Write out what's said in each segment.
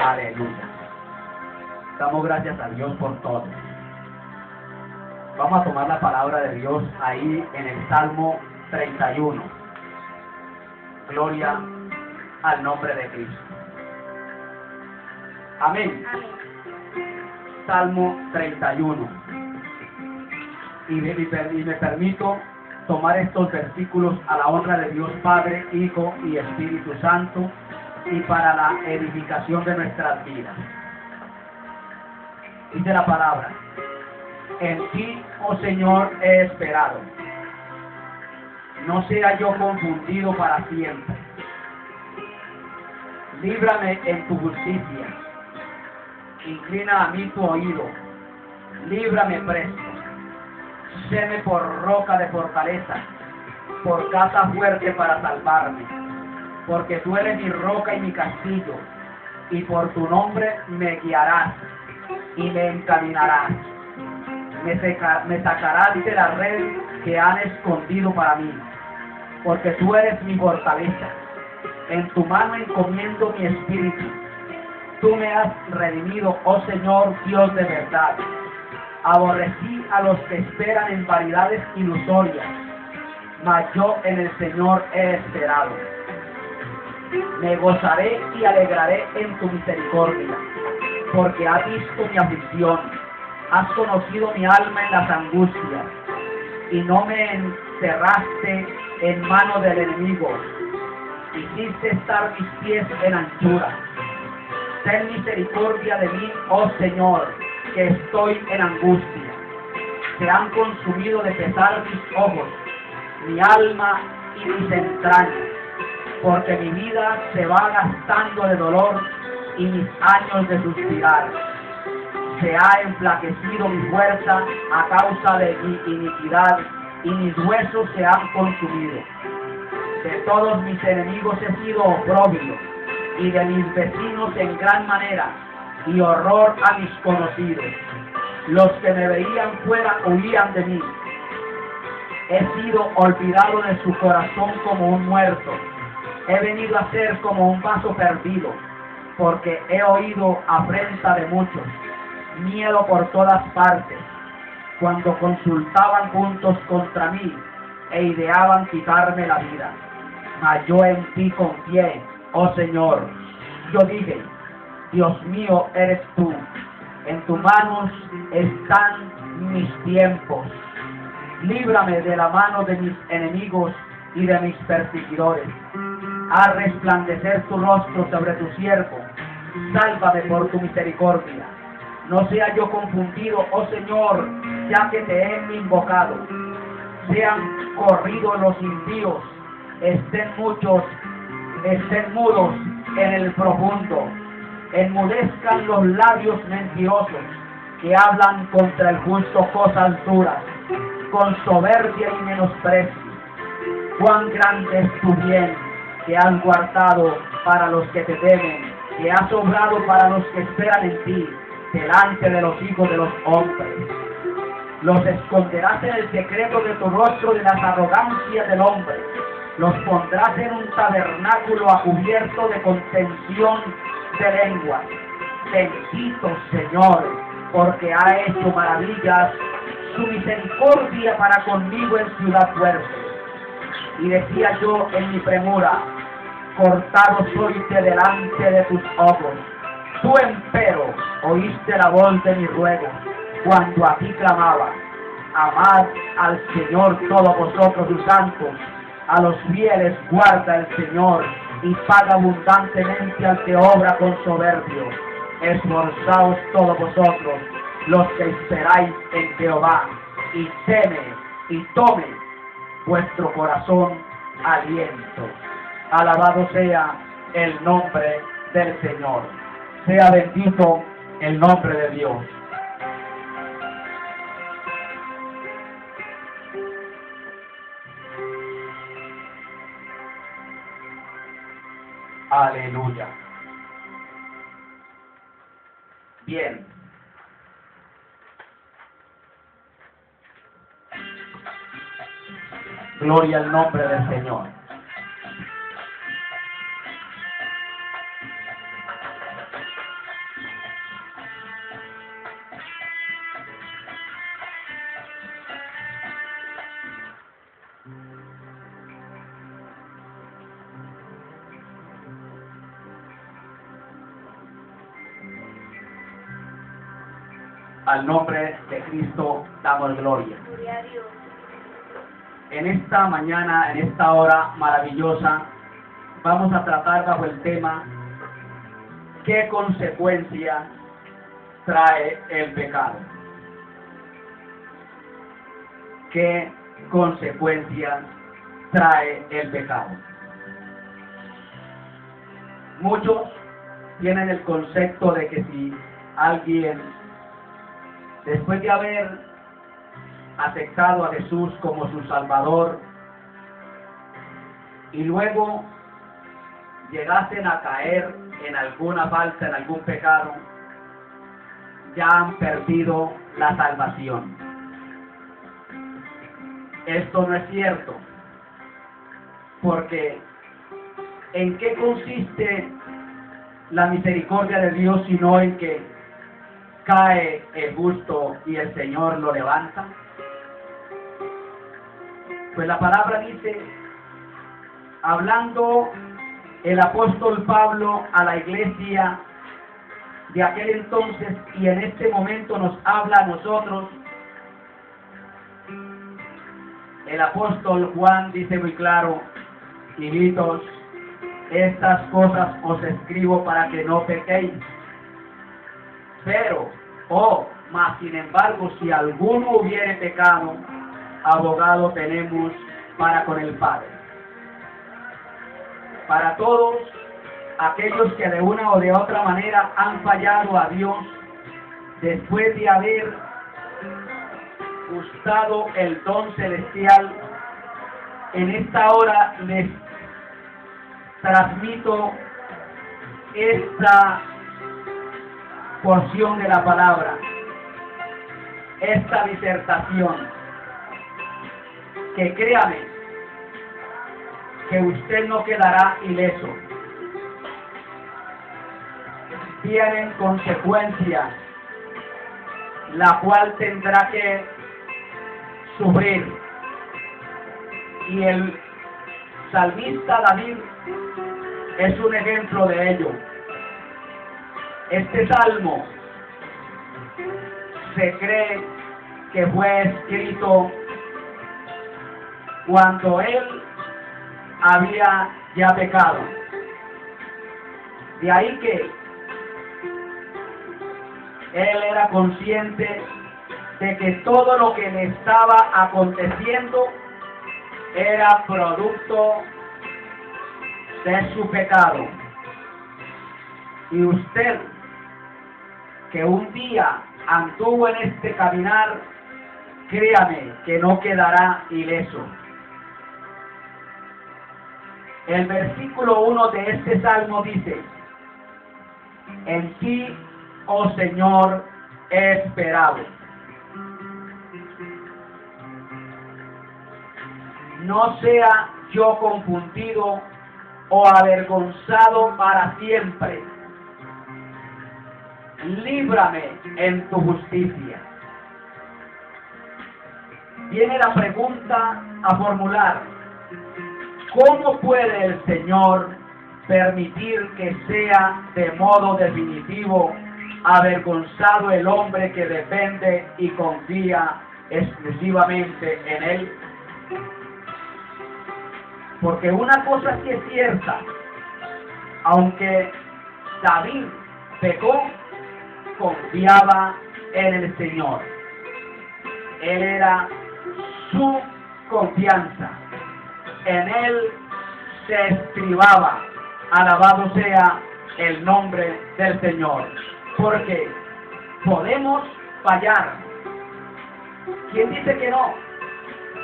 Aleluya. Damos gracias a Dios por todo. Vamos a tomar la palabra de Dios ahí en el Salmo 31. Gloria al nombre de Cristo. Amén. Salmo 31. Y me permito tomar estos versículos a la honra de Dios Padre, Hijo y Espíritu Santo, y para la edificación de nuestras vidas. Dice la palabra: en ti, oh Señor, he esperado. No sea yo confundido para siempre. Líbrame en tu justicia. Inclina a mí tu oído. Líbrame presto. Séme por roca de fortaleza, por casa fuerte para salvarme. Porque tú eres mi roca y mi castillo, y por tu nombre me guiarás y me encaminarás. Me sacarás de la red que han escondido para mí, porque tú eres mi fortaleza. En tu mano encomiendo mi espíritu. Tú me has redimido, oh Señor, Dios de verdad. Aborrecí a los que esperan en vanidades ilusorias, mas yo en el Señor he esperado. Me gozaré y alegraré en tu misericordia, porque has visto mi aflicción, has conocido mi alma en las angustias, y no me encerraste en mano del enemigo. Hiciste estar mis pies en anchura. Ten misericordia de mí, oh Señor, que estoy en angustia. Se han consumido de pesar mis ojos, mi alma y mis entrañas, porque mi vida se va gastando de dolor y mis años de suspirar. Se ha enflaquecido mi fuerza a causa de mi iniquidad, y mis huesos se han consumido. De todos mis enemigos he sido oprobio, y de mis vecinos en gran manera, y horror a mis conocidos. Los que me veían fuera huían de mí. He sido olvidado de su corazón como un muerto. He venido a ser como un vaso perdido, porque he oído afrenta de muchos, miedo por todas partes, cuando consultaban juntos contra mí e ideaban quitarme la vida. Mas yo en ti confié, oh Señor. Yo dije: Dios mío eres tú, en tus manos están mis tiempos. Líbrame de la mano de mis enemigos y de mis perseguidores. Haz resplandecer tu rostro sobre tu siervo. Sálvame por tu misericordia. No sea yo confundido, oh Señor, ya que te he invocado. Sean corridos los impíos, estén mudos en el profundo. Enmudezcan los labios mentirosos, que hablan contra el justo cosas duras, con soberbia y menosprecio. Cuán grande es tu bien, que has guardado para los que te temen, que has obrado para los que esperan en ti, delante de los hijos de los hombres. Los esconderás en el secreto de tu rostro de las arrogancias del hombre. Los pondrás en un tabernáculo a cubierto de contención de lenguas. Bendito Señor, porque ha hecho maravillas, su misericordia para conmigo en ciudad fuerte. Y decía yo en mi premura: cortado soy de delante de tus ojos. Tú empero oíste la voz de mi ruego, cuando a ti clamaba. Amad al Señor todos vosotros sus santos. A los fieles guarda el Señor, y paga abundantemente al que obra con soberbio. Esforzaos todos vosotros, los que esperáis en Jehová, y teme y tome vuestro corazón aliento. Alabado sea el nombre del Señor. Sea bendito el nombre de Dios. Aleluya. Bien. Gloria al nombre del Señor. Al nombre de Cristo damos gloria. Gloria a Dios. En esta mañana, en esta hora maravillosa, vamos a tratar bajo el tema ¿qué consecuencias trae el pecado? ¿Qué consecuencias trae el pecado? Muchos tienen el concepto de que si alguien, después de haber aceptado a Jesús como su Salvador y luego llegasen a caer en alguna falta, en algún pecado, ya han perdido la salvación. Esto no es cierto, porque ¿en qué consiste la misericordia de Dios sino en que cae el justo y el Señor lo levanta? Pues la palabra dice, hablando el apóstol Pablo a la iglesia de aquel entonces y en este momento nos habla a nosotros, el apóstol Juan dice muy claro: hijitos, estas cosas os escribo para que no pequéis. Pero, mas sin embargo, si alguno hubiere pecado, abogado tenemos para con el Padre. Para todos aquellos que de una o de otra manera han fallado a Dios después de haber gustado el don celestial, en esta hora les transmito esta porción de la palabra, esta disertación, que créame que usted no quedará ileso. Tienen consecuencias, la cual tendrá que sufrir. Y el salmista David es un ejemplo de ello. Este salmo se cree que fue escrito cuando él había ya pecado. De ahí que él era consciente de que todo lo que le estaba aconteciendo era producto de su pecado. Y usted, que un día anduvo en este caminar, créame que no quedará ileso. El versículo 1 de este salmo dice: en ti, oh Señor, he esperado. No sea yo confundido o avergonzado para siempre. Líbrame en tu justicia. Viene la pregunta a formular: ¿cómo puede el Señor permitir que sea de modo definitivo avergonzado el hombre que depende y confía exclusivamente en Él? Porque una cosa sí es cierta: aunque David pecó, confiaba en el Señor. Él era su confianza. En Él se estribaba. Alabado sea el nombre del Señor. Porque podemos fallar. ¿Quién dice que no?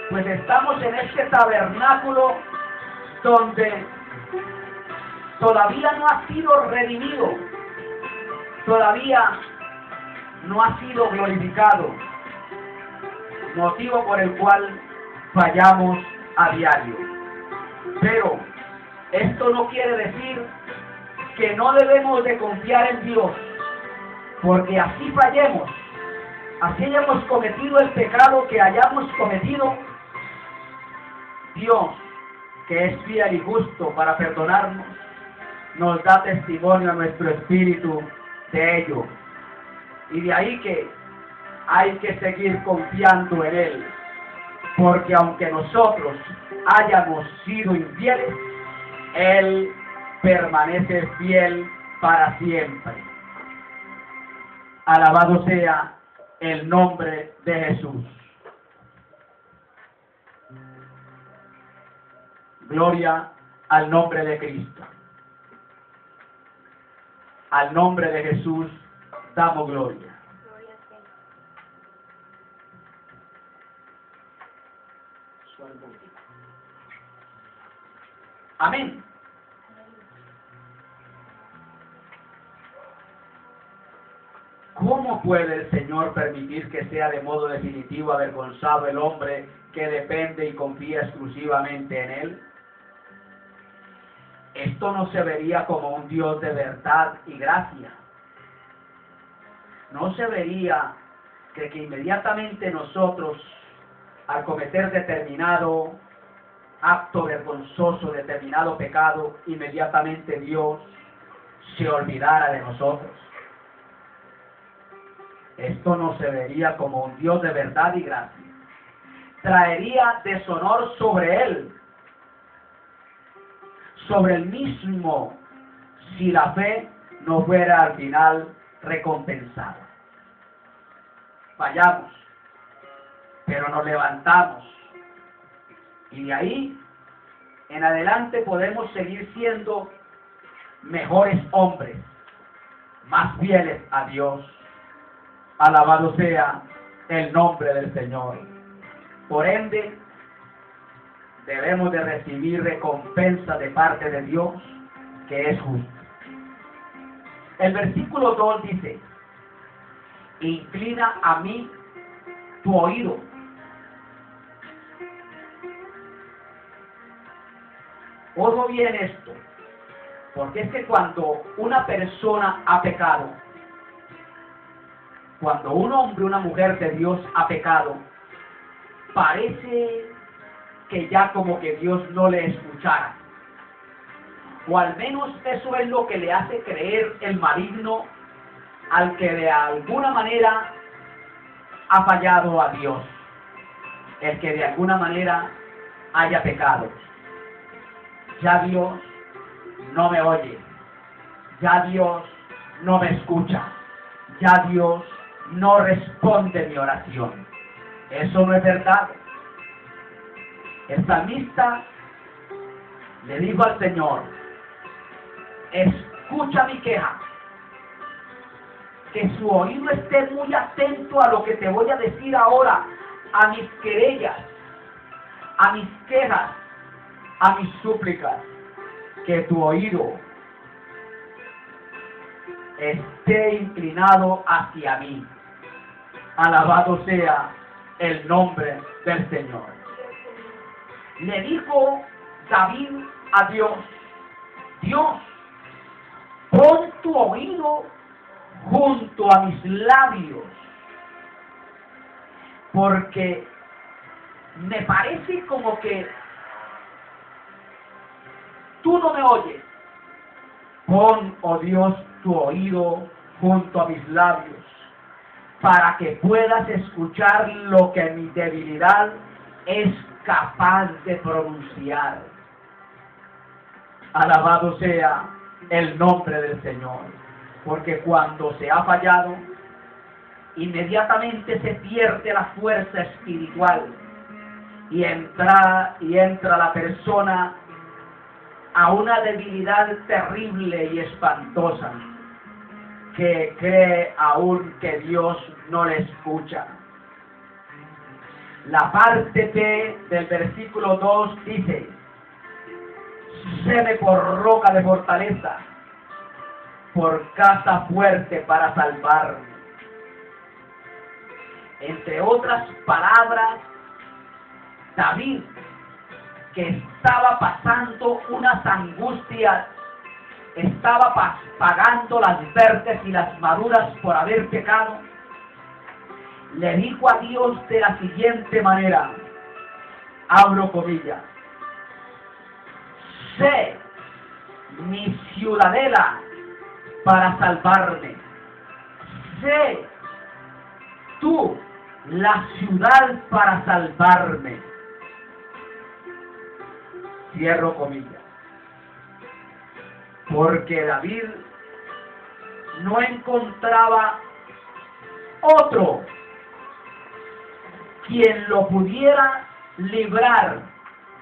Pues estamos en este tabernáculo donde todavía no ha sido redimido, todavía no ha sido glorificado, motivo por el cual fallamos a diario. Pero esto no quiere decir que no debemos de confiar en Dios, porque así fallemos, así hayamos cometido el pecado que hayamos cometido, Dios, que es fiel y justo para perdonarnos, nos da testimonio a nuestro espíritu de ello. Y de ahí que hay que seguir confiando en Él, porque aunque nosotros hayamos sido infieles, Él permanece fiel para siempre. Alabado sea el nombre de Jesús. Gloria al nombre de Cristo. Al nombre de Jesús damos gloria. Amén. ¿Cómo puede el Señor permitir que sea de modo definitivo avergonzado el hombre que depende y confía exclusivamente en Él? Esto no se vería como un Dios de verdad y gracia. No se vería que inmediatamente nosotros, al cometer determinado acto vergonzoso, determinado pecado, inmediatamente Dios se olvidara de nosotros. Esto no se vería como un Dios de verdad y gracia. Traería deshonor sobre Él, sobre el mismo, si la fe no fuera al final recompensada. Fallamos, pero nos levantamos, y de ahí en adelante podemos seguir siendo mejores hombres, más fieles a Dios. Alabado sea el nombre del Señor. Por ende, debemos de recibir recompensa de parte de Dios, que es justo. El versículo 2 dice: inclina a mí tu oído. Ojo bien esto, porque es que cuando una persona ha pecado, cuando un hombre o una mujer de Dios ha pecado, parece que ya como que Dios no le escuchara. O al menos eso es lo que le hace creer el maligno al que de alguna manera ha fallado a Dios, el que de alguna manera haya pecado. Ya Dios no me oye, ya Dios no me escucha, ya Dios no responde mi oración. Eso no es verdad. El salmista le dijo al Señor: escucha mi queja, que su oído esté muy atento a lo que te voy a decir ahora, a mis querellas, a mis quejas, a mis súplicas, que tu oído esté inclinado hacia mí. Alabado sea el nombre del Señor. Le dijo David a Dios: Dios, pon tu oído junto a mis labios, porque me parece como que tú no me oyes. Pon, oh Dios, tu oído junto a mis labios, para que puedas escuchar lo que mi debilidad es capaz de pronunciar. Alabado sea el nombre del Señor, porque cuando se ha fallado, inmediatamente se pierde la fuerza espiritual y entra la persona a una debilidad terrible y espantosa, que cree aún que Dios no le escucha. La parte B del versículo 2 dice: séme por roca de fortaleza, por casa fuerte para salvarme. Entre otras palabras, David, que estaba pasando unas angustias, estaba pagando las verdes y las maduras por haber pecado, le dijo a Dios de la siguiente manera, abro comillas: sé mi ciudadela para salvarme, sé tú la ciudad para salvarme. Cierro comillas. Porque David no encontraba otro quien lo pudiera librar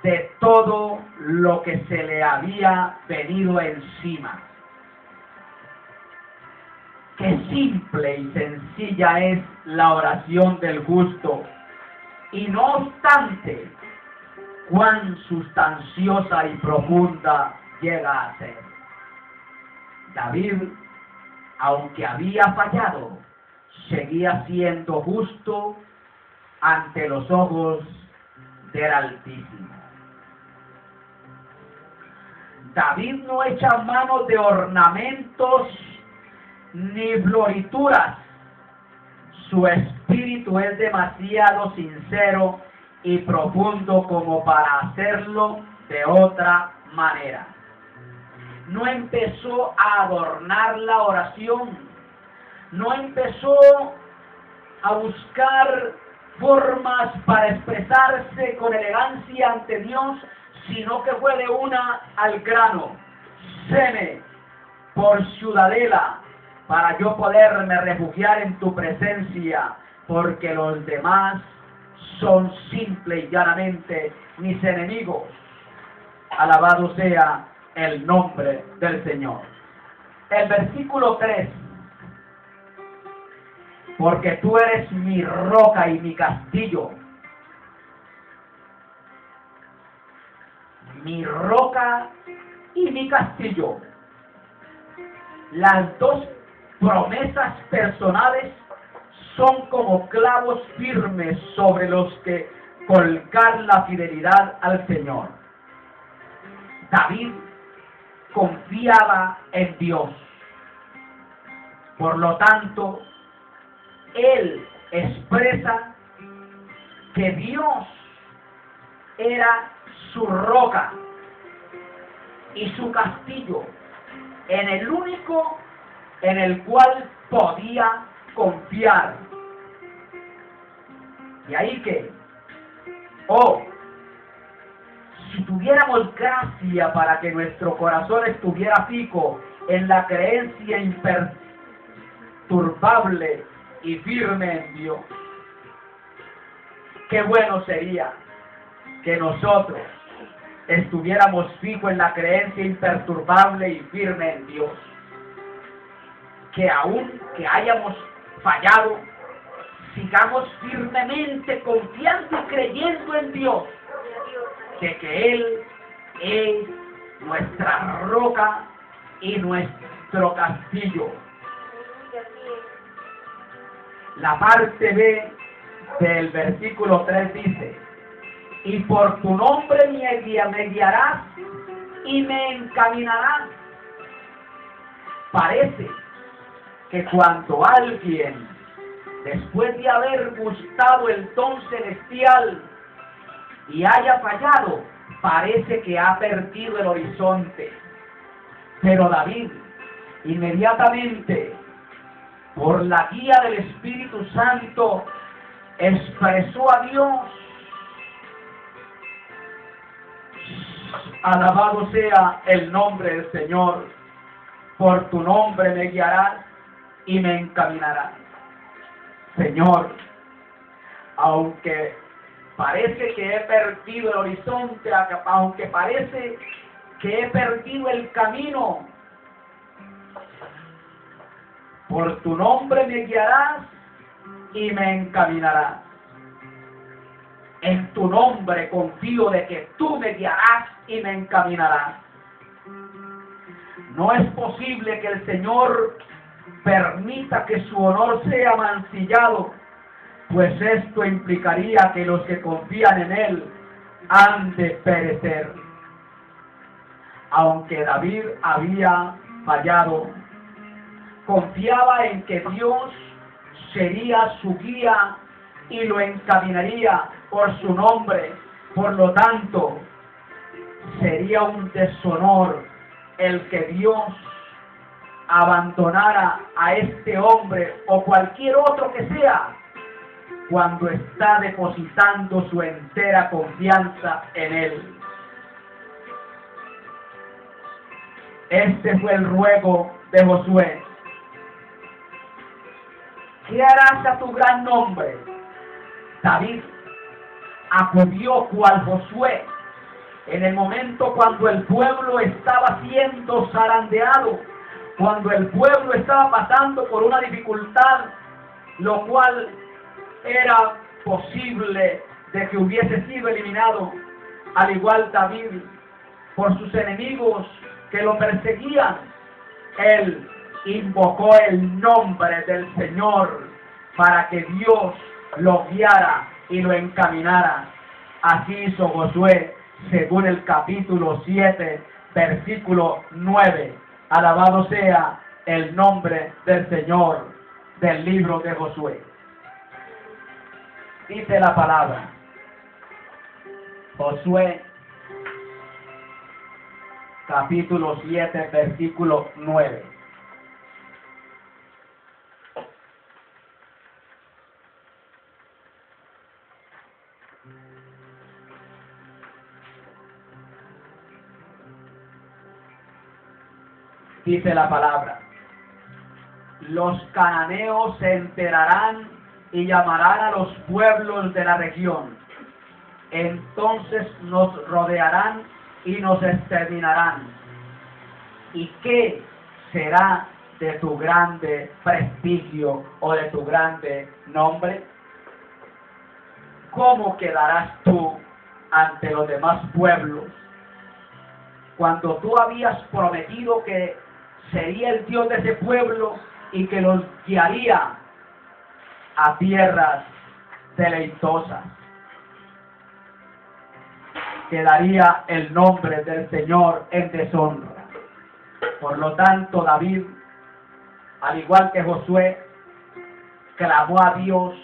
de todo lo que se le había venido encima. Qué simple y sencilla es la oración del justo, y no obstante, cuán sustanciosa y profunda llega a ser. David, aunque había fallado, seguía siendo justo ante los ojos del Altísimo. David no echa mano de ornamentos ni florituras. Su espíritu es demasiado sincero y profundo como para hacerlo de otra manera. No empezó a adornar la oración, no empezó a buscar formas para expresarse con elegancia ante Dios, sino que fue de una al grano. Séme por ciudadela para yo poderme refugiar en tu presencia, porque los demás son simple y llanamente mis enemigos. Alabado sea el nombre del Señor. El versículo 3. Porque tú eres mi roca y mi castillo. Mi roca y mi castillo. Las dos promesas personales son como clavos firmes sobre los que colgar la fidelidad al Señor. David confiaba en Dios. Por lo tanto, él expresa que Dios era su roca y su castillo, en el único en el cual podía confiar. Y ahí que, si tuviéramos gracia para que nuestro corazón estuviera fijo en la creencia imperturbable y firme en Dios, qué bueno sería que nosotros estuviéramos fijos en la creencia imperturbable y firme en Dios. Que aun que hayamos fallado, sigamos firmemente confiando y creyendo en Dios, de que Él es nuestra roca y nuestro castillo. La parte B del versículo 3 dice: y por tu nombre me guiarás y me encaminarás. Parece que cuando alguien, después de haber gustado el don celestial y haya fallado, parece que ha perdido el horizonte. Pero David, inmediatamente, por la guía del Espíritu Santo, expresó a Dios: alabado sea el nombre del Señor, por tu nombre me guiarás y me encaminarás. Señor, aunque parece que he perdido el horizonte, aunque parece que he perdido el camino, por tu nombre me guiarás y me encaminarás. En tu nombre confío de que tú me guiarás y me encaminarás. No es posible que el Señor permita que su honor sea mancillado, pues esto implicaría que los que confían en Él han de perecer. Aunque David había fallado, confiaba en que Dios sería su guía y lo encaminaría por su nombre. Por lo tanto, sería un deshonor el que Dios abandonara a este hombre o cualquier otro que sea cuando está depositando su entera confianza en Él. Este fue el ruego de Josué. ¿Qué harás a tu gran nombre? David acudió cual Josué en el momento cuando el pueblo estaba siendo zarandeado, cuando el pueblo estaba pasando por una dificultad, lo cual era posible de que hubiese sido eliminado, al igual David, por sus enemigos que lo perseguían. Él invocó el nombre del Señor para que Dios lo guiara y lo encaminara. Así hizo Josué, según el capítulo 7, versículo 9. Alabado sea el nombre del Señor, del libro de Josué. Dice la palabra, Josué, capítulo 7, versículo 9. Dice la palabra, los cananeos se enterarán y llamarán a los pueblos de la región. Entonces nos rodearán y nos exterminarán. ¿Y qué será de tu grande prestigio o de tu grande nombre? ¿Cómo quedarás tú ante los demás pueblos cuando tú habías prometido que sería el Dios de ese pueblo y que los guiaría a tierras deleitosas? Quedaría el nombre del Señor en deshonra. Por lo tanto, David, al igual que Josué, clamó a Dios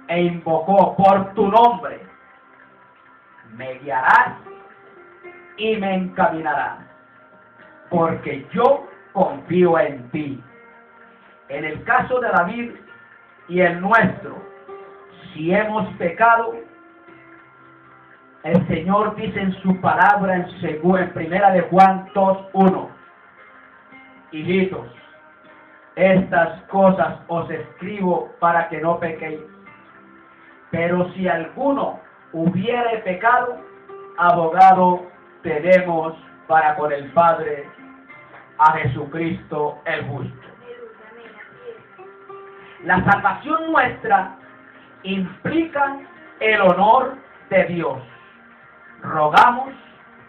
e invocó: por tu nombre me guiarás y me encaminarás, porque yo confío en ti. En el caso de David y el nuestro, si hemos pecado, el Señor dice en su palabra en primera de Juan 2:1, hijitos, estas cosas os escribo para que no pequéis. Pero si alguno hubiere pecado, abogado tenemos para con el Padre, a Jesucristo el justo. La salvación nuestra implica el honor de Dios. Rogamos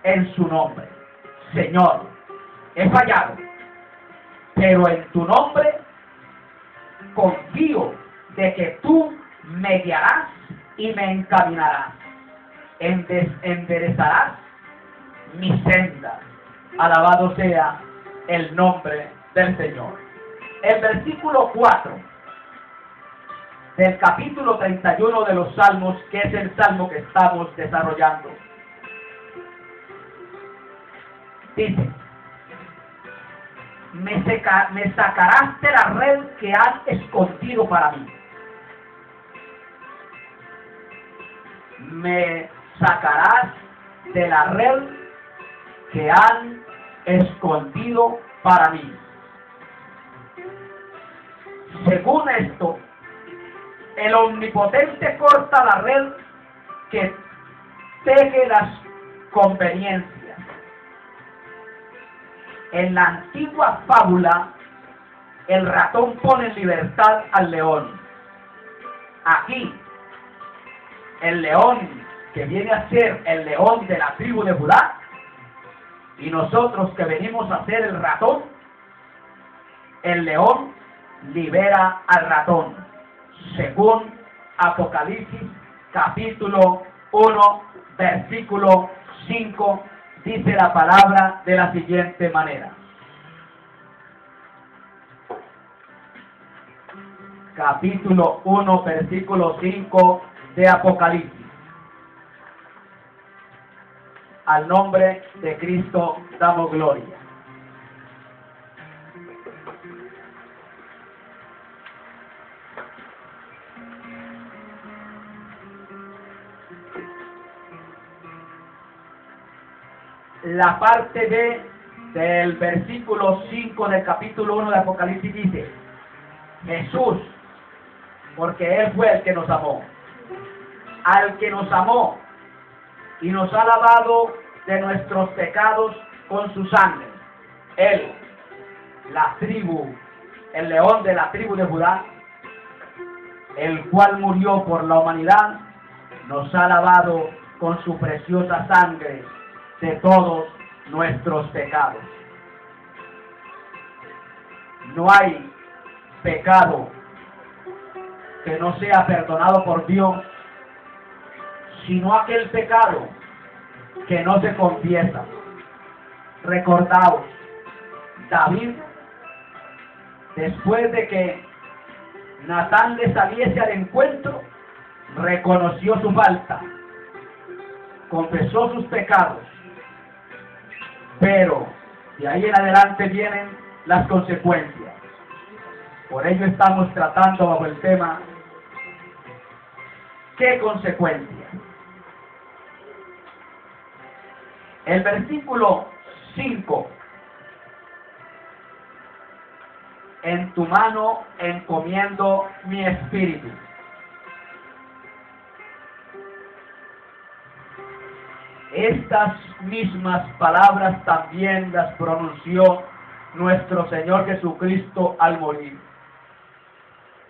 en su nombre: Señor, he fallado, pero en tu nombre confío de que tú me guiarás y me encaminarás, enderezarás mis sendas. Alabado sea el nombre del Señor. El versículo 4 del capítulo 31 de los Salmos, que es el salmo que estamos desarrollando, dice: me sacarás de la red que has escondido para mí. Me sacarás de la red que han escondido para mí. Según esto, el Omnipotente corta la red que teje las conveniencias. En la antigua fábula, el ratón pone en libertad al león. Aquí, el león, que viene a ser el león de la tribu de Judá, y nosotros que venimos a ser el ratón, el león libera al ratón, según Apocalipsis capítulo 1, versículo 5, dice la palabra de la siguiente manera. Capítulo 1, versículo 5 de Apocalipsis. Al nombre de Cristo damos gloria. la parte B del versículo 5 del capítulo 1 de Apocalipsis dice: Jesús, porque Él fue el que nos amó, al que nos amó y nos ha lavado de nuestros pecados con su sangre. Él, la tribu, el león de la tribu de Judá, el cual murió por la humanidad, nos ha lavado con su preciosa sangre de todos nuestros pecados. No hay pecado que no sea perdonado por Dios, sino aquel pecado que no se confiesa. Recordaos, David, después de que Natán le saliese al encuentro, reconoció su falta, confesó sus pecados, pero de ahí en adelante vienen las consecuencias. Por ello estamos tratando bajo el tema: ¿qué consecuencias? El versículo 5: en tu mano encomiendo mi espíritu. Estas mismas palabras también las pronunció nuestro Señor Jesucristo al morir.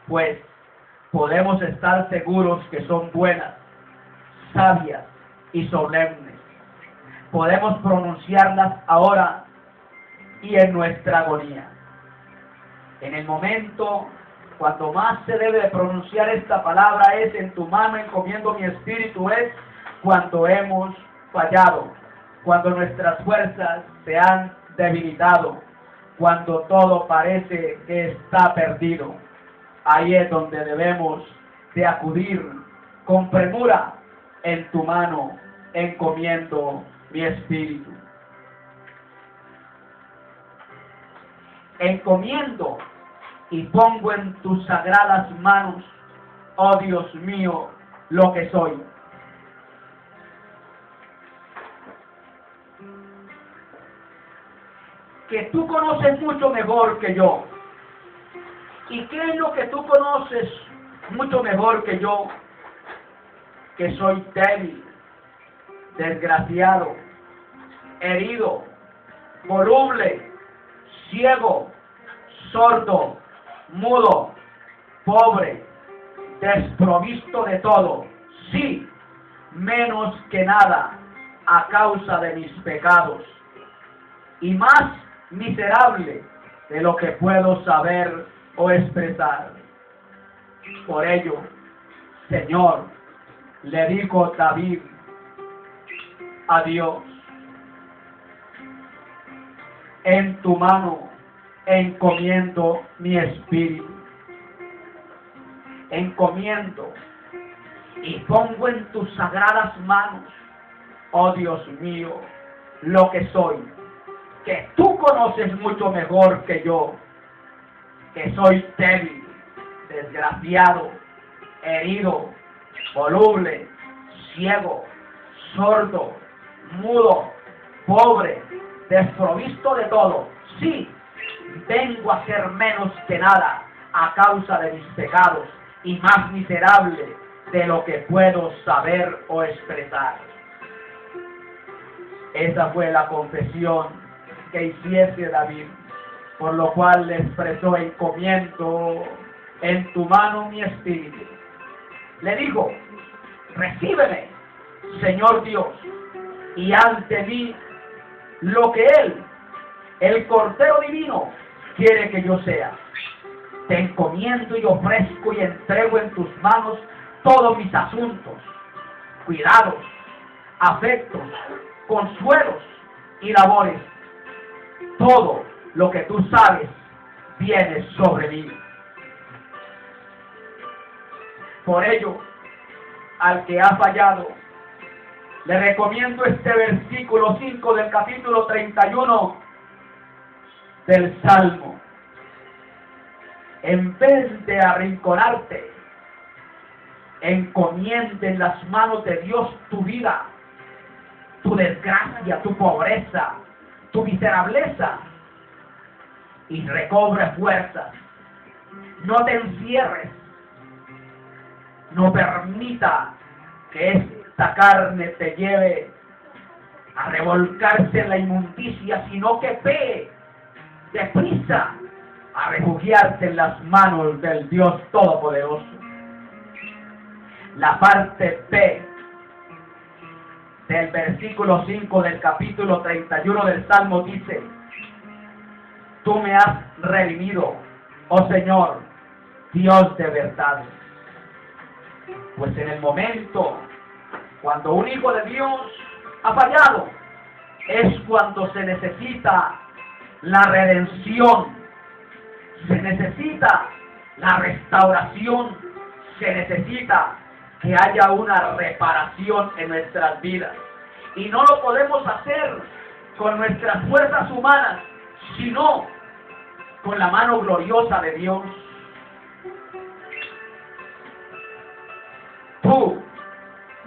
Pues podemos estar seguros que son buenas, sabias y solemnes. Podemos pronunciarlas ahora y en nuestra agonía. En el momento cuando más se debe de pronunciar esta palabra es: en tu mano encomiendo mi espíritu, es cuando hemos fallado, cuando nuestras fuerzas se han debilitado, cuando todo parece que está perdido. Ahí es donde debemos de acudir con premura: en tu mano encomiendo mi espíritu. Encomiendo y pongo en tus sagradas manos, oh Dios mío, lo que soy. Que tú conoces mucho mejor que yo. ¿Y qué es lo que tú conoces mucho mejor que yo? Que soy débil, desgraciado, herido, voluble, ciego, sordo, mudo, pobre, desprovisto de todo, sí, menos que nada, a causa de mis pecados, y más miserable de lo que puedo saber o expresar. Por ello, Señor, le dijo David a Dios: en tu mano encomiendo mi espíritu. Encomiendo y pongo en tus sagradas manos, oh Dios mío, lo que soy, que tú conoces mucho mejor que yo, que soy débil, desgraciado, herido, voluble, ciego, sordo, mudo, pobre, desprovisto de todo. Sí, vengo a ser menos que nada a causa de mis pecados y más miserable de lo que puedo saber o expresar. Esa fue la confesión que hiciese David, por lo cual le expresó: encomiendo en tu mano mi espíritu. Le dijo: recíbeme, Señor Dios, y haz de mí lo que Él, el Cordero Divino, quiere que yo sea. Te encomiendo y ofrezco y entrego en tus manos todos mis asuntos, cuidados, afectos, consuelos y labores. Todo lo que tú sabes viene sobre mí. Por ello, al que ha fallado, le recomiendo este versículo 5 del capítulo 31 del Salmo. En vez de arrinconarte, encomienda en las manos de Dios tu vida, tu desgracia, tu pobreza, tu miserableza, y recobre fuerzas. No te encierres. No permita que esta carne te lleve a revolcarse en la inmundicia, sino que ve deprisa a refugiarte en las manos del Dios Todopoderoso. La parte B del versículo 5 del capítulo 31 del Salmo dice: tú me has redimido, oh Señor, Dios de verdad. Pues en el momento cuando un hijo de Dios ha fallado, es cuando se necesita la redención, se necesita la restauración, se necesita que haya una reparación en nuestras vidas. Y no lo podemos hacer con nuestras fuerzas humanas, sino con la mano gloriosa de Dios. Tú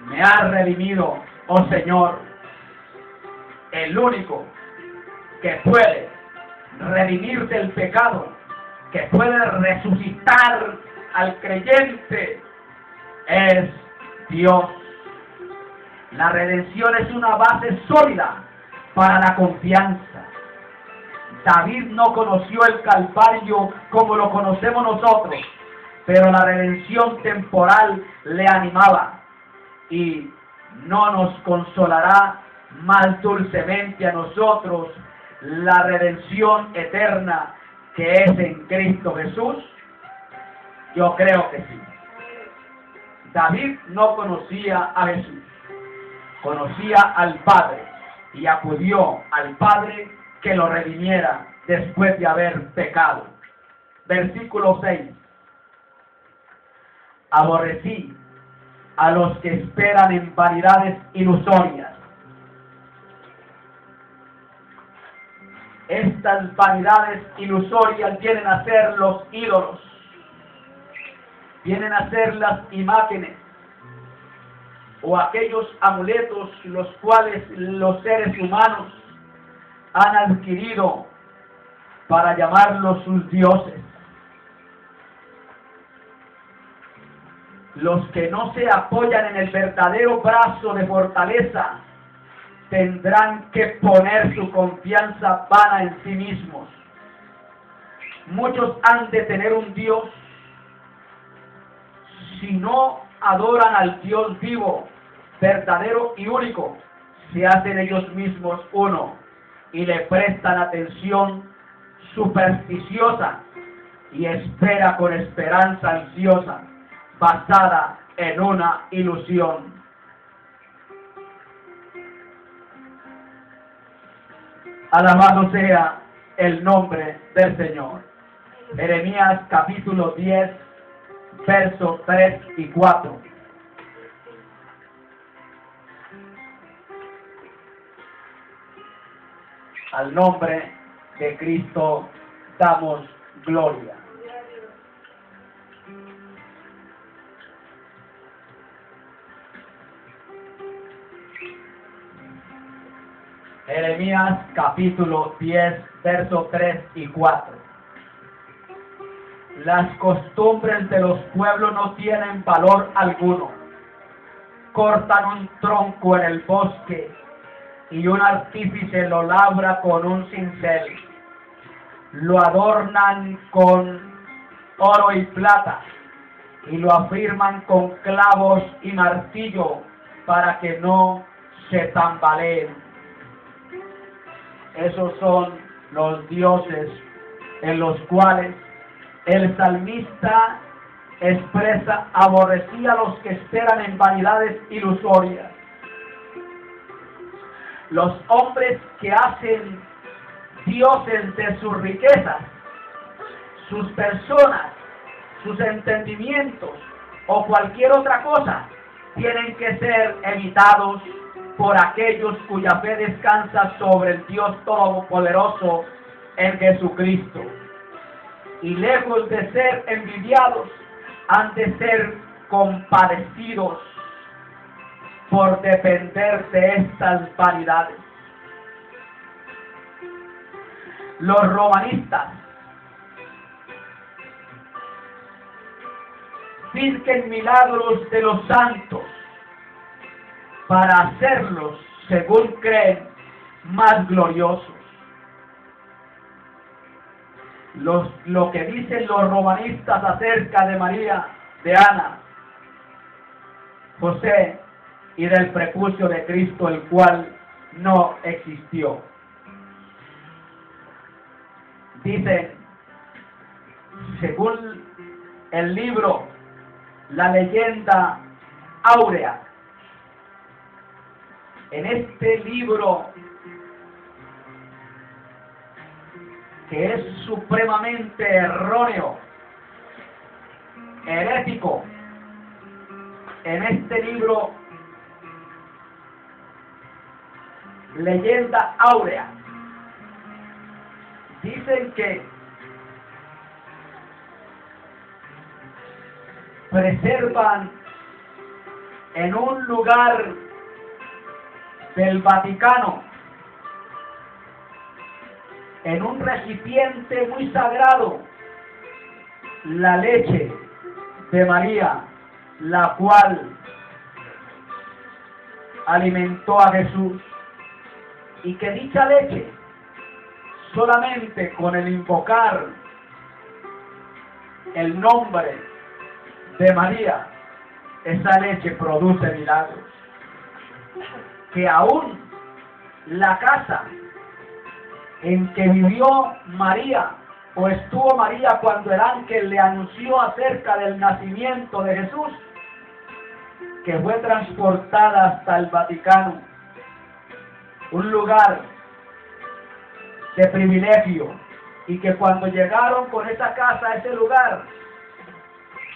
me has redimido, oh Señor, el único que puede redimir del pecado, que puede resucitar al creyente, es Dios. La redención es una base sólida para la confianza. David no conoció el Calvario como lo conocemos nosotros, pero la redención temporal le animaba, y no nos consolará más dulcemente a nosotros la redención eterna que es en Cristo Jesús. Yo creo que sí. David no conocía a Jesús, conocía al Padre, y acudió al Padre que lo redimiera después de haber pecado. Versículo 6. Aborrecí a los que esperan en vanidades ilusorias. Estas vanidades ilusorias vienen a ser los ídolos, vienen a ser las imágenes o aquellos amuletos los cuales los seres humanos han adquirido para llamarlos sus dioses. Los que no se apoyan en el verdadero brazo de fortaleza tendrán que poner su confianza vana en sí mismos. Muchos han de tener un Dios. Si no adoran al Dios vivo, verdadero y único, se hacen ellos mismos uno y le prestan atención supersticiosa y espera con esperanza ansiosa, basada en una ilusión. Alabado sea el nombre del Señor. Jeremías capítulo 10, versos 3 y 4. Al nombre de Cristo damos gloria. Jeremías capítulo 10, versos 3 y 4. Las costumbres de los pueblos no tienen valor alguno. Cortan un tronco en el bosque y un artífice lo labra con un cincel. Lo adornan con oro y plata y lo afirman con clavos y martillo para que no se tambaleen. Esos son los dioses en los cuales el salmista expresa: aborrecía a los que esperan en vanidades ilusorias. Los hombres que hacen dioses de sus riquezas, sus personas, sus entendimientos o cualquier otra cosa, tienen que ser evitados por aquellos cuya fe descansa sobre el Dios Todopoderoso en Jesucristo. Y lejos de ser envidiados, han de ser compadecidos, por depender de estas vanidades. Los romanistas fingen milagros de los santos para hacerlos, según creen, más gloriosos. Lo que dicen los romanistas acerca de María, de Ana, José y del prepucio de Cristo, el cual no existió. Dicen, según el libro La Leyenda Áurea, en este libro, que es supremamente erróneo, herético, en este libro Leyenda Áurea, dicen que preservan en un lugar del Vaticano, en un recipiente muy sagrado, la leche de María, la cual alimentó a Jesús, y que dicha leche, solamente con el invocar el nombre de María, esa leche produce milagros. Que aún la casa en que vivió María, o estuvo María cuando el ángel le anunció acerca del nacimiento de Jesús, que fue transportada hasta el Vaticano, un lugar de privilegio, y que cuando llegaron con esa casa a ese lugar,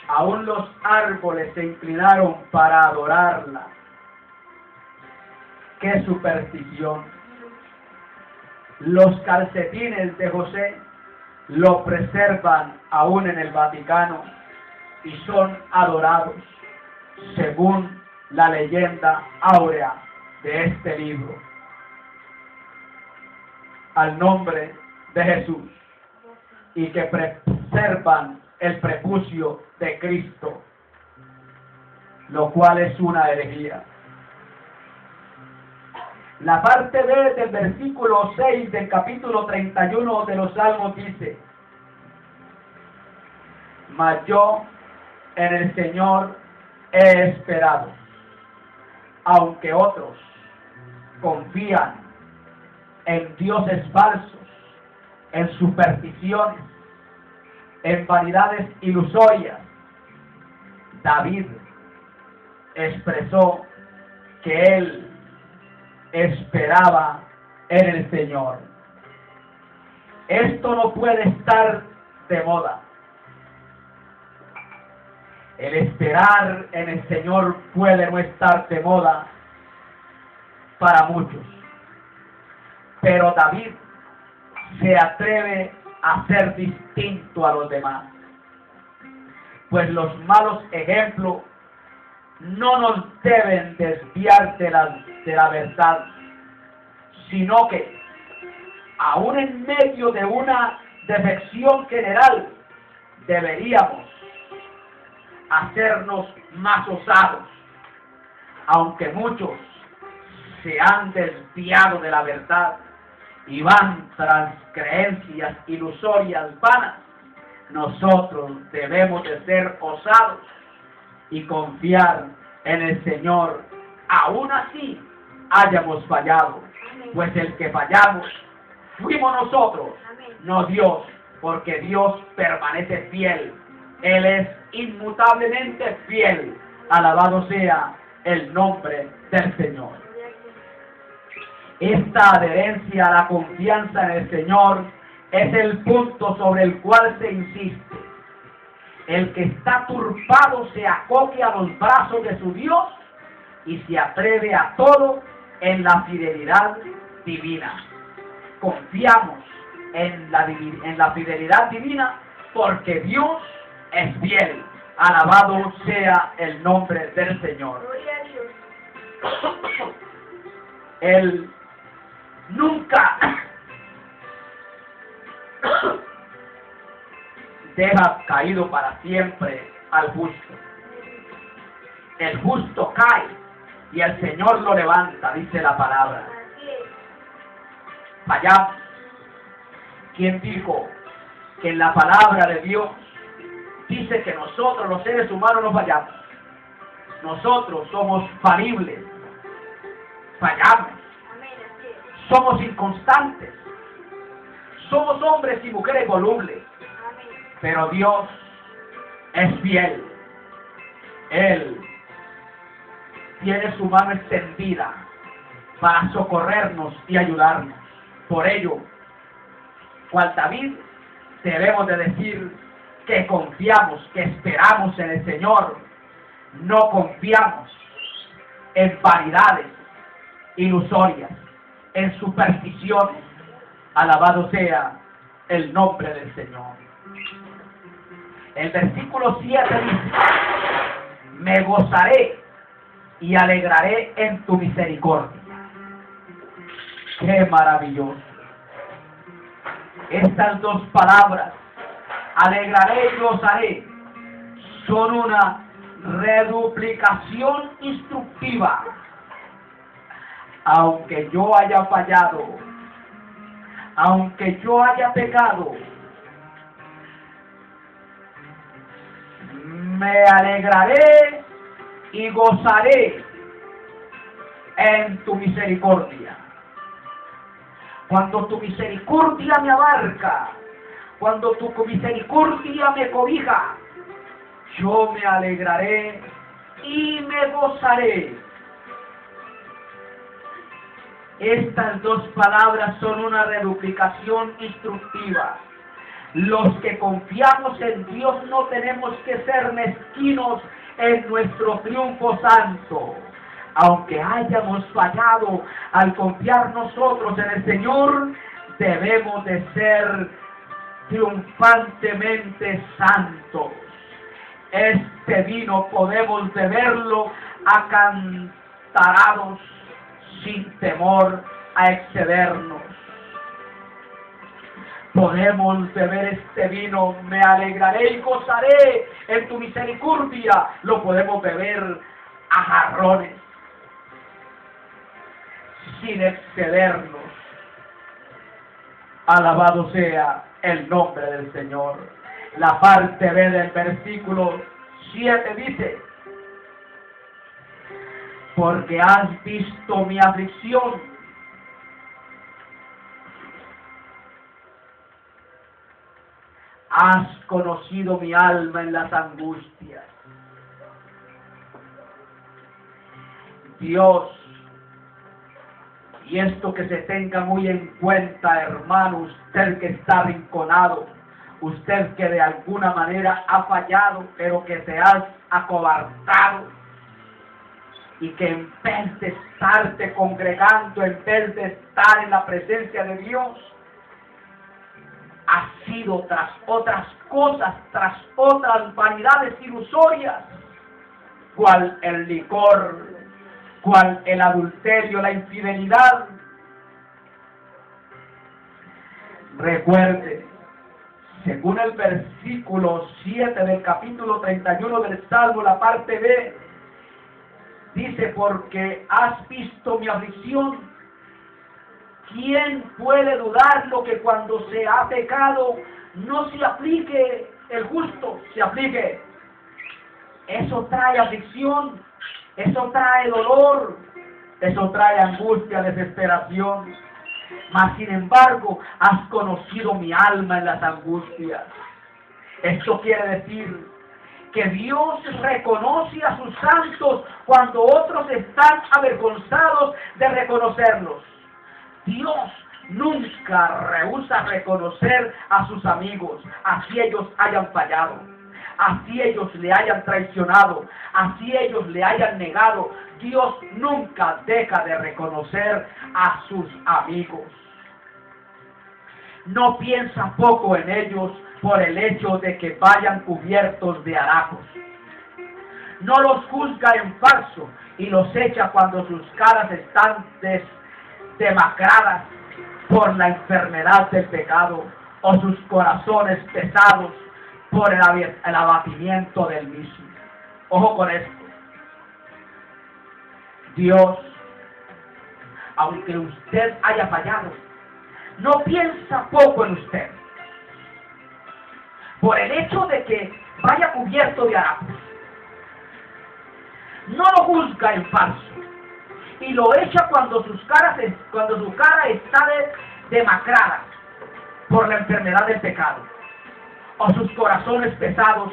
aún los árboles se inclinaron para adorarla. ¡Qué superstición! Los calcetines de José lo preservan aún en el Vaticano y son adorados, según la leyenda áurea de este libro, al nombre de Jesús, y que preservan el prepucio de Cristo, lo cual es una herejía. La parte B del versículo 6 del capítulo 31 de los Salmos dice: mas yo en el Señor he esperado, aunque otros confían en dioses falsos, en supersticiones, en vanidades ilusorias. David expresó que él esperaba en el Señor. Esto no puede estar de moda. El esperar en el Señor puede no estar de moda para muchos, pero David se atreve a ser distinto a los demás, pues los malos ejemplos no nos deben desviar de la verdad, sino que aún en medio de una defección general deberíamos hacernos más osados, aunque muchos se han desviado de la verdad y van tras creencias ilusorias vanas. Nosotros debemos de ser osados y confiar en el Señor, aún así hayamos fallado. Amén. Pues el que fallamos fuimos nosotros. Amén. No Dios, porque Dios permanece fiel. Él es inmutablemente fiel. Alabado sea el nombre del Señor. Esta adherencia a la confianza en el Señor es el punto sobre el cual se insiste. El que está turbado se acoge a los brazos de su Dios y se atreve a todo en la fidelidad divina. Confiamos en la fidelidad divina porque Dios es fiel. Alabado sea el nombre del Señor. Él nunca deja caído para siempre al justo. El justo cae y el Señor lo levanta, dice la palabra. Fallamos. ¿Quién dijo que en la palabra de Dios dice que nosotros los seres humanos no fallamos? Nosotros somos falibles. Fallamos. Somos inconstantes. Somos hombres y mujeres volubles. Pero Dios es fiel. Él tiene su mano extendida para socorrernos y ayudarnos. Por ello, cual David, debemos de decir que confiamos, que esperamos en el Señor. No confiamos en vanidades ilusorias, en supersticiones. Alabado sea el nombre del Señor. El versículo 7 dice: me gozaré y alegraré en tu misericordia. ¡Qué maravilloso! Estas dos palabras, alegraré y gozaré, son una reduplicación instructiva. Aunque yo haya fallado, aunque yo haya pecado, me alegraré y gozaré en tu misericordia. Cuando tu misericordia me abarca, cuando tu misericordia me cobija, yo me alegraré y me gozaré. Estas dos palabras son una reduplicación instructiva. Los que confiamos en Dios no tenemos que ser mezquinos en nuestro triunfo santo. Aunque hayamos fallado al confiar nosotros en el Señor, debemos de ser triunfantemente santos. Este vino podemos beberlo acantarados, sin temor a excedernos. Podemos beber este vino, me alegraré y gozaré en tu misericordia. Lo podemos beber a jarrones, sin excedernos. Alabado sea el nombre del Señor. La parte B del versículo 7 dice: porque has visto mi aflicción, has conocido mi alma en las angustias. Dios, y esto que se tenga muy en cuenta, hermano, usted que está arrinconado, usted que de alguna manera ha fallado, pero que se ha acobardado, y que en vez de estarte congregando, en vez de estar en la presencia de Dios, has sido tras otras cosas, tras otras vanidades ilusorias, cual el licor, cual el adulterio, la infidelidad. Recuerde, según el versículo 7 del capítulo 31 del Salmo, la parte B, dice: porque has visto mi aflicción. ¿Quién puede dudar lo que cuando se ha pecado no se aplique el justo? Se aplique. Eso trae aflicción, eso trae dolor, eso trae angustia, desesperación. Mas sin embargo, has conocido mi alma en las angustias. Esto quiere decir que Dios reconoce a sus santos cuando otros están avergonzados de reconocerlos. Dios nunca rehúsa reconocer a sus amigos, así ellos hayan fallado, así ellos le hayan traicionado, así ellos le hayan negado. Dios nunca deja de reconocer a sus amigos. No piensa poco en ellos por el hecho de que vayan cubiertos de harapos. No los juzga en falso y los echa cuando sus caras están demacradas por la enfermedad del pecado, o sus corazones pesados por el abatimiento del mismo. Ojo con esto. Dios, aunque usted haya fallado, no piensa poco en usted. Por el hecho de que vaya cubierto de harapos, no lo juzga en falso y lo echa cuando su cara está demacrada por la enfermedad del pecado, o sus corazones pesados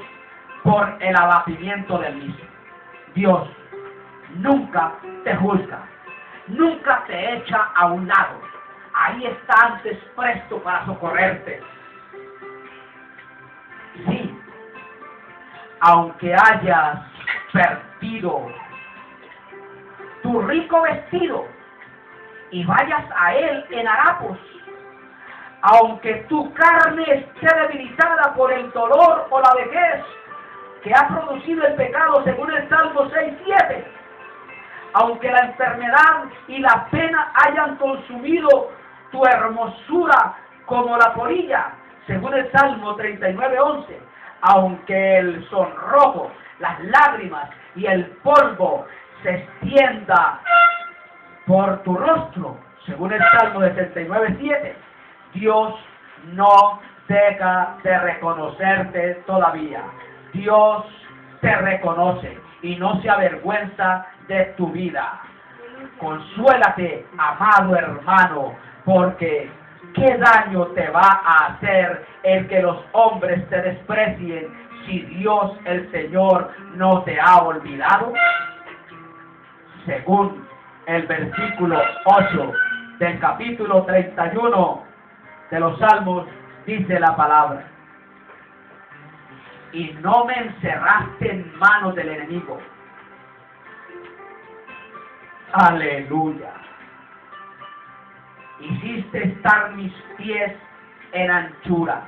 por el abatimiento del mismo. Dios nunca te juzga, nunca te echa a un lado. Ahí está antes presto para socorrerte. Sí, aunque hayas perdido tu rico vestido y vayas a él en harapos, aunque tu carne esté debilitada por el dolor o la vejez que ha producido el pecado según el Salmo 6:7, aunque la enfermedad y la pena hayan consumido tu hermosura como la polilla, según el Salmo 39:11, aunque el sonrojo, las lágrimas y el polvo se extienda por tu rostro, según el Salmo 69:7, Dios no deja de reconocerte todavía. Dios te reconoce y no se avergüenza de tu vida. Consuélate, amado hermano, porque ¿qué daño te va a hacer el que los hombres te desprecien si Dios el Señor no te ha olvidado? Según el versículo 8 del capítulo 31 de los Salmos, dice la palabra: y no me encerraste en manos del enemigo. Aleluya. Hiciste estar mis pies en anchura.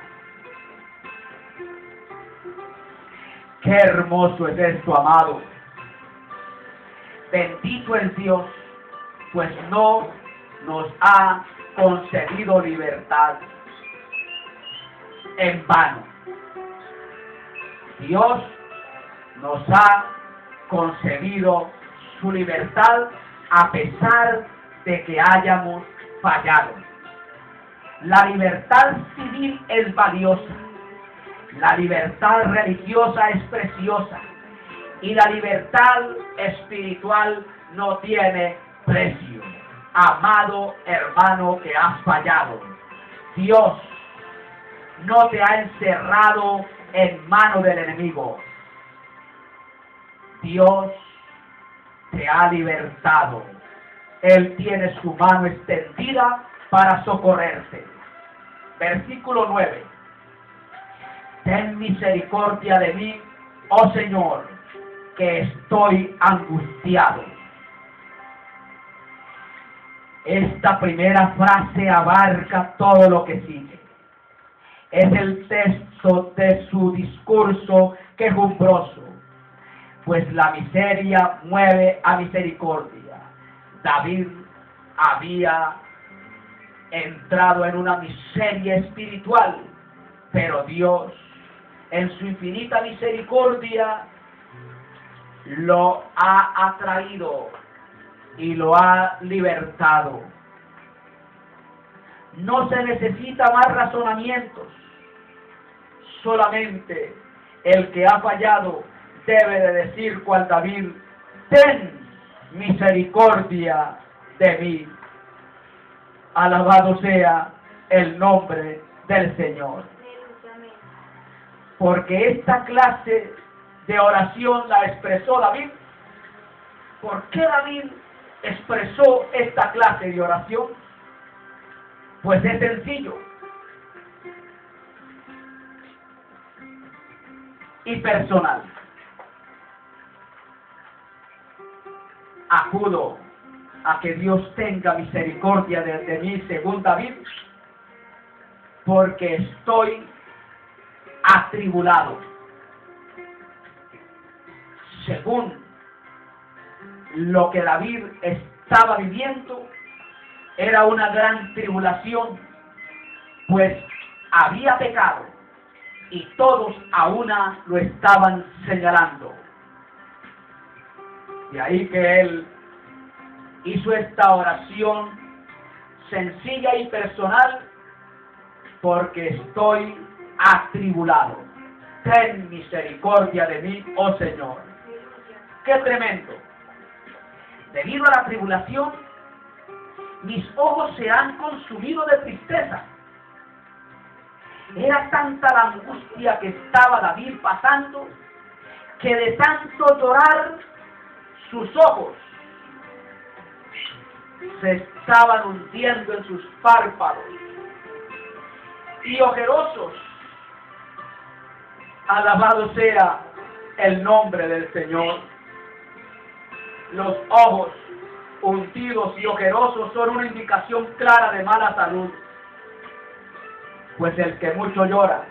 Qué hermoso es esto, amado. Bendito es Dios, pues no nos ha concedido libertad en vano. Dios nos ha concedido su libertad a pesar de que hayamos fallado. La libertad civil es valiosa, la libertad religiosa es preciosa y la libertad espiritual no tiene precio. Amado hermano que has fallado, Dios no te ha encerrado en mano del enemigo. Dios te ha libertado. Él tiene su mano extendida para socorrerte. Versículo 9. Ten misericordia de mí, oh Señor, que estoy angustiado. Esta primera frase abarca todo lo que sigue. Es el texto de su discurso quejumbroso, pues la miseria mueve a misericordia. David había entrado en una miseria espiritual, pero Dios, en su infinita misericordia, lo ha atraído y lo ha libertado. No se necesita más razonamientos. Solamente el que ha fallado debe de decir cual David: ten misericordia de mí. Alabado sea el nombre del Señor. Porque esta clase de oración la expresó David. ¿Por qué David expresó esta clase de oración? Pues es sencillo y personal. Acudo a que Dios tenga misericordia de mí, según David, porque estoy atribulado. Según lo que David estaba viviendo era una gran tribulación, pues había pecado y todos a una lo estaban señalando. De ahí que él hizo esta oración sencilla y personal: porque estoy atribulado, ten misericordia de mí, oh Señor. ¡Qué tremendo! Debido a la tribulación, mis ojos se han consumido de tristeza. Era tanta la angustia que estaba David pasando, que de tanto llorar, sus ojos se estaban hundiendo en sus párpados y ojerosos. Alabado sea el nombre del Señor. Los ojos hundidos y ojerosos son una indicación clara de mala salud, pues el que mucho llora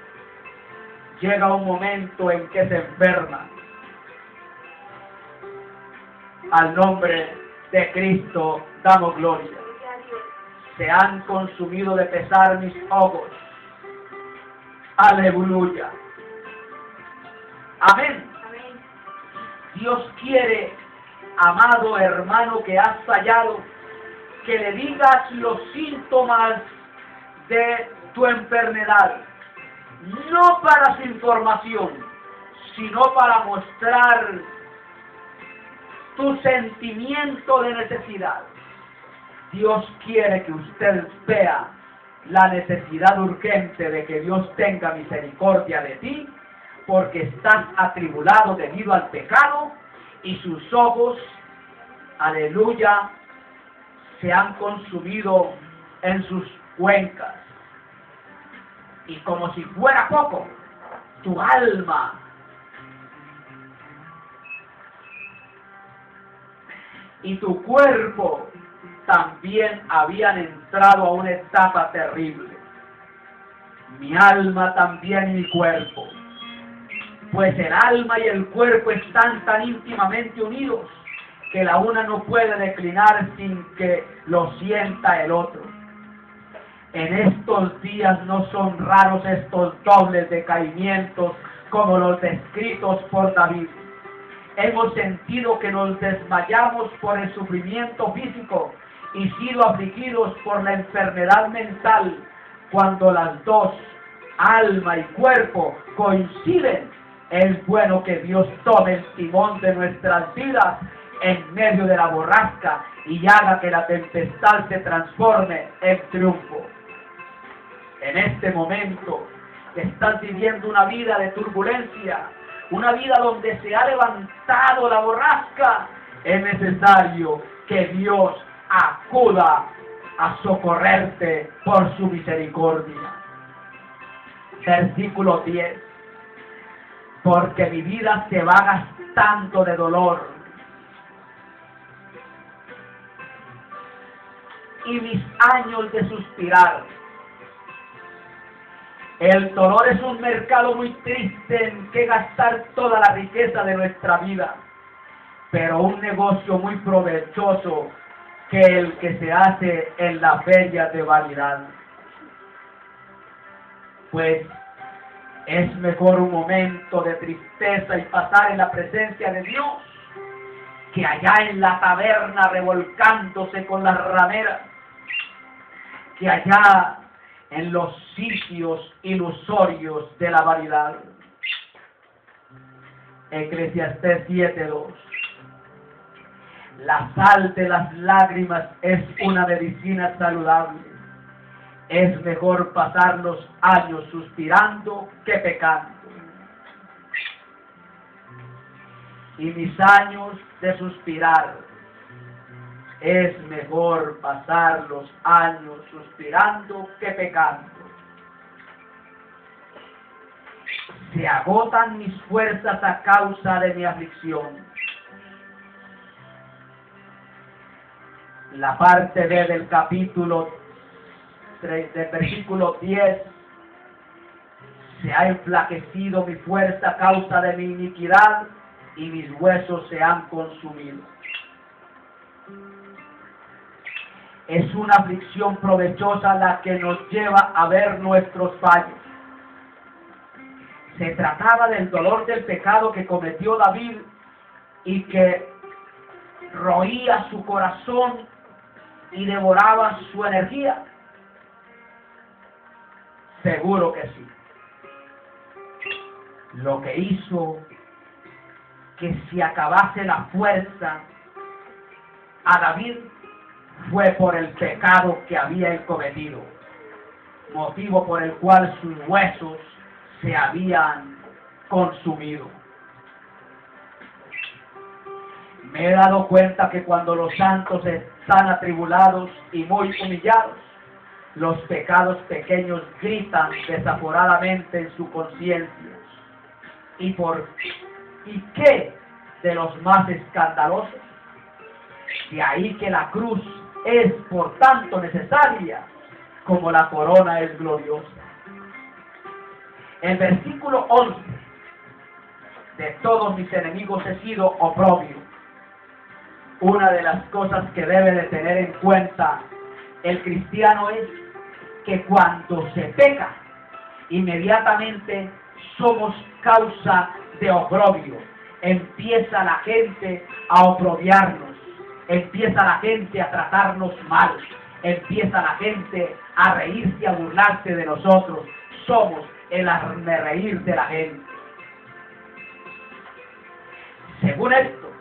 llega un momento en que se enferma. Al nombre de Cristo damos gloria. Se han consumido de pesar mis ojos. Aleluya. Amén. Amén. Dios quiere, amado hermano que has fallado, que le digas los síntomas de tu enfermedad, no para su información, sino para mostrar tu sentimiento de necesidad. Dios quiere que usted vea la necesidad urgente de que Dios tenga misericordia de ti, porque estás atribulado debido al pecado y sus ojos, aleluya, se han consumido en sus cuencas. Y como si fuera poco, tu alma y tu cuerpo también habían entrado a una etapa terrible. Mi alma también y mi cuerpo. Pues el alma y el cuerpo están tan íntimamente unidos que la una no puede declinar sin que lo sienta el otro. En estos días no son raros estos dobles decaimientos como los descritos por David. Hemos sentido que nos desmayamos por el sufrimiento físico y sido afligidos por la enfermedad mental, cuando las dos, alma y cuerpo, coinciden. Es bueno que Dios tome el timón de nuestras vidas en medio de la borrasca y haga que la tempestad se transforme en triunfo. En este momento estás viviendo una vida de turbulencia, una vida donde se ha levantado la borrasca. Es necesario que Dios acuda a socorrerte por su misericordia. Versículo 10. Porque mi vida se va gastando de dolor y mis años de suspirar. El dolor es un mercado muy triste en que gastar toda la riqueza de nuestra vida, pero un negocio muy provechoso que el que se hace en la feria de vanidad. Pues es mejor un momento de tristeza y pasar en la presencia de Dios que allá en la taberna revolcándose con las rameras, que allá en los sitios ilusorios de la vanidad. Eclesiastés 7:2. La sal de las lágrimas es una medicina saludable. Es mejor pasar los años suspirando que pecando. Y mis años de suspirar, es mejor pasar los años suspirando que pecando. Se agotan mis fuerzas a causa de mi aflicción. La parte B del capítulo 3, del versículo 10. Se ha enflaquecido mi fuerza a causa de mi iniquidad y mis huesos se han consumido. Es una aflicción provechosa la que nos lleva a ver nuestros fallos. Se trataba del dolor del pecado que cometió David y que roía su corazón y devoraba su energía. Seguro que sí. Lo que hizo que se acabase la fuerza a David fue por el pecado que había él cometido, motivo por el cual sus huesos se habían consumido. Me he dado cuenta que cuando los santos están atribulados y muy humillados, los pecados pequeños gritan desaforadamente en su conciencia. ¿Y qué de los más escandalosos? De ahí que la cruz es por tanto necesaria como la corona es gloriosa. El versículo 11: de todos mis enemigos he sido oprobio. Una de las cosas que debe de tener en cuenta el cristiano es que cuando se peca, inmediatamente somos causa de oprobio. Empieza la gente a oprobiarnos, empieza la gente a tratarnos mal, empieza la gente a reírse y a burlarse de nosotros. Somos el hazmerreír de la gente. Según esto,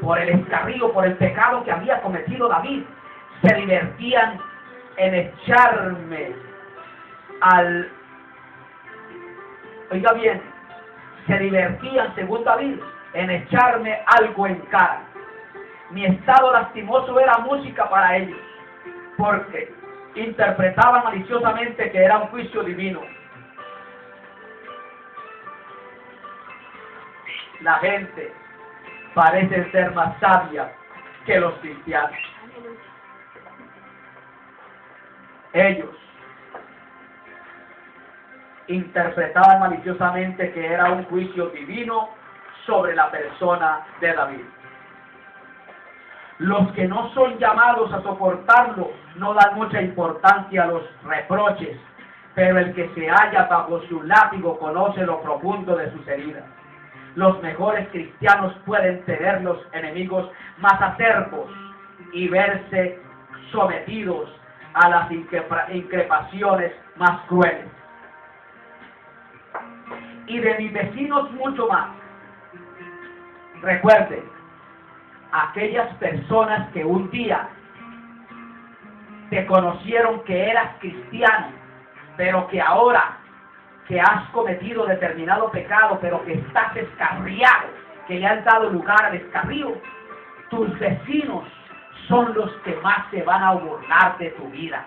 por el escarrío, por el pecado que había cometido David, se divertían en echarme oiga bien, se divertían, según David, en echarme algo en cara. Mi estado lastimoso era música para ellos, porque interpretaban maliciosamente que era un juicio divino. La gente parece ser más sabia que los cristianos. Ellos interpretaban maliciosamente que era un juicio divino sobre la persona de David. Los que no son llamados a soportarlo no dan mucha importancia a los reproches, pero el que se halla bajo su látigo conoce lo profundo de sus heridas. Los mejores cristianos pueden tener los enemigos más acerbos y verse sometidos a las increpaciones más crueles. Y de mis vecinos mucho más. Recuerden, aquellas personas que un día te conocieron que eras cristiano, pero que ahora que has cometido determinado pecado, pero que estás descarriado, que le has dado lugar al descarrío, tus vecinos son los que más se van a burlar de tu vida.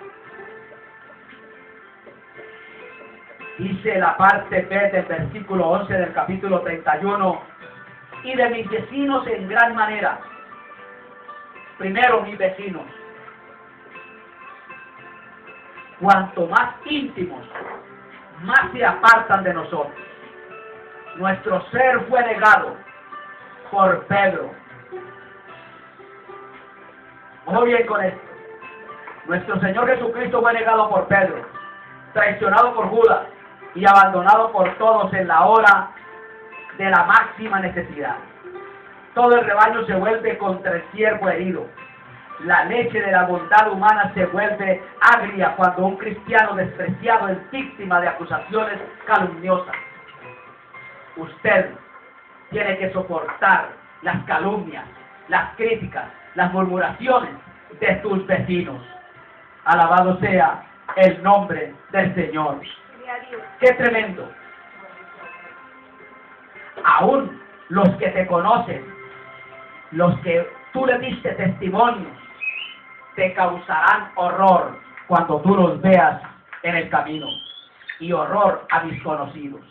Dice la parte B del versículo 11 del capítulo 31, y de mis vecinos en gran manera. Primero, mis vecinos. Cuanto más íntimos, más se apartan de nosotros. Nuestro ser fue negado por Pedro. Ojo bien con esto. Nuestro Señor Jesucristo fue negado por Pedro, traicionado por Judas y abandonado por todos en la hora de la máxima necesidad. Todo el rebaño se vuelve contra el siervo herido. La leche de la bondad humana se vuelve agria cuando un cristiano despreciado es víctima de acusaciones calumniosas. Usted tiene que soportar las calumnias, las críticas, las murmuraciones de tus vecinos. Alabado sea el nombre del Señor. ¡Qué tremendo! Aún los que te conocen, los que tú le diste testimonios, te causarán horror cuando tú los veas en el camino, y horror a desconocidos.